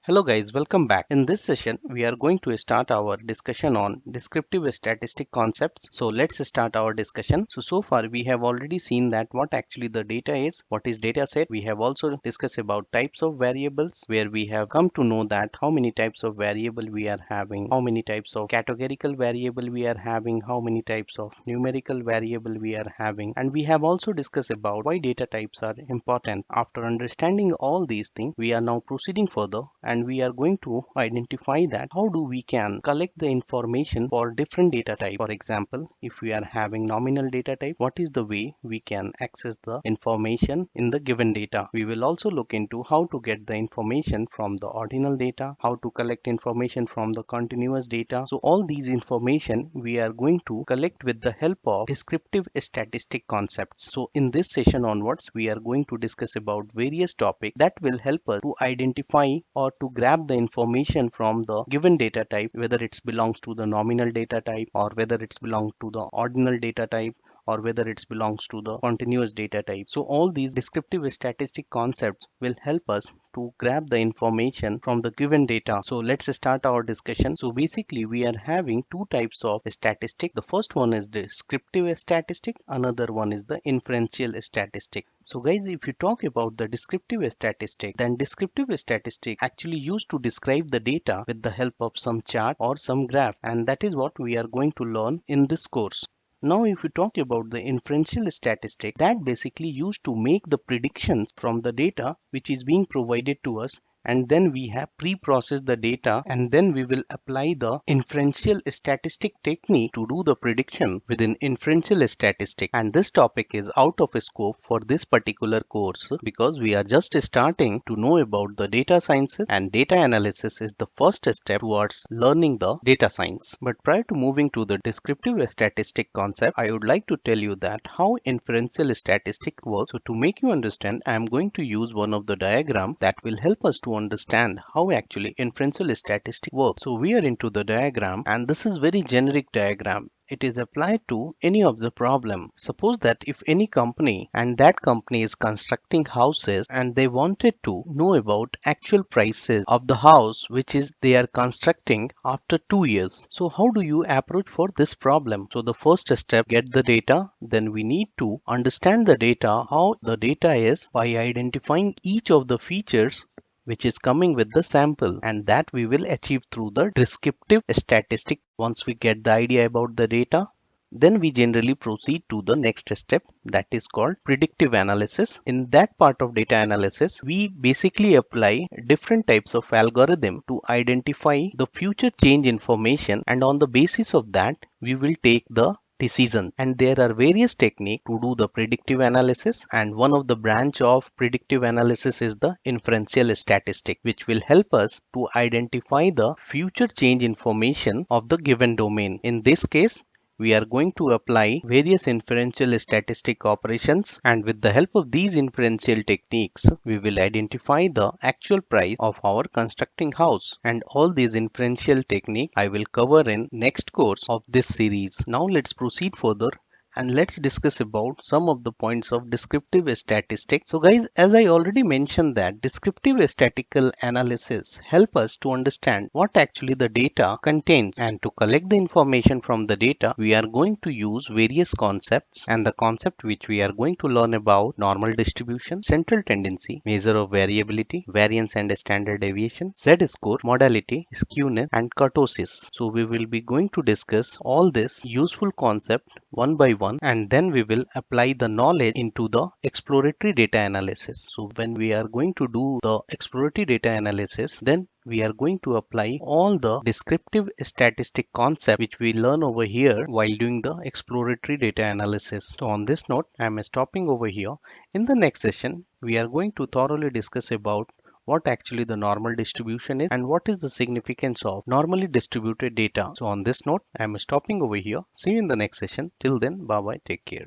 Hello guys, welcome back. In this session, we are going to start our discussion on descriptive statistic concepts. So let's start our discussion. So far we have already seen that what actually the data is, what is data set. We have also discussed about types of variables, where we have come to know that how many types of variable we are having, how many types of categorical variable we are having, how many types of numerical variable we are having. And we have also discussed about why data types are important. After understanding all these things, we are now proceeding further and we are going to identify that how do we can collect the information for different data type. For example, if we are having nominal data type, what is the way we can access the information in the given data. We will also look into how to get the information from the ordinal data, how to collect information from the continuous data. So all these information we are going to collect with the help of descriptive statistic concepts. So in this session onwards, we are going to discuss about various topics that will help us to identify or to grab the information from the given data type, whether it belongs to the nominal data type or whether it belongs to the ordinal data type or whether it belongs to the continuous data type. So all these descriptive statistic concepts will help us to grab the information from the given data. So let's start our discussion. So basically we are having two types of statistic. The first one is descriptive statistic, another one is the inferential statistic. So guys, if you talk about the descriptive statistic, then descriptive statistic actually used to describe the data with the help of some chart or some graph, and that is what we are going to learn in this course. Now, if we talk about the inferential statistic, that basically used to make the predictions from the data which is being provided to us, and then we have pre-processed the data and then we will apply the inferential statistic technique to do the prediction within inferential statistic. And this topic is out of scope for this particular course because we are just starting to know about the data sciences, and data analysis is the first step towards learning the data science. But prior to moving to the descriptive statistic concept, I would like to tell you that how inferential statistic works. So to make you understand, I am going to use one of the diagram that will help us to understand how actually inferential statistics works. So we are into the diagram, and this is very generic diagram. It is applied to any of the problem. Suppose that if any company, and that company is constructing houses, and they wanted to know about actual prices of the house which is they are constructing after 2 years. So how do you approach for this problem? So the first step, get the data. Then we need to understand the data, how the data is, by identifying each of the features which is coming with the sample, and that we will achieve through the descriptive statistic. Once we get the idea about the data, then we generally proceed to the next step, that is called predictive analysis. In that part of data analysis, we basically apply different types of algorithm to identify the future change information, and on the basis of that we will take the decision. And there are various techniques to do the predictive analysis, and one of the branch of predictive analysis is the inferential statistic, which will help us to identify the future change information of the given domain. In this case, we are going to apply various inferential statistic operations, and with the help of these inferential techniques, we will identify the actual price of our constructing house. And all these inferential techniques I will cover in next course of this series. Now let's proceed further and let's discuss about some of the points of descriptive statistics. So guys, as I already mentioned that descriptive statistical analysis help us to understand what actually the data contains, and to collect the information from the data we are going to use various concepts, and the concept which we are going to learn about: normal distribution, central tendency, measure of variability, variance and standard deviation, z-score, modality, skewness and kurtosis. So we will be going to discuss all this useful concept one by one, and then we will apply the knowledge into the exploratory data analysis. So when we are going to do the exploratory data analysis, then we are going to apply all the descriptive statistic concept which we learn over here while doing the exploratory data analysis. So on this note, I am stopping over here. In the next session, we are going to thoroughly discuss about what actually the normal distribution is and what is the significance of normally distributed data. So on this note, I am stopping over here. See you in the next session. Till then, bye bye, take care.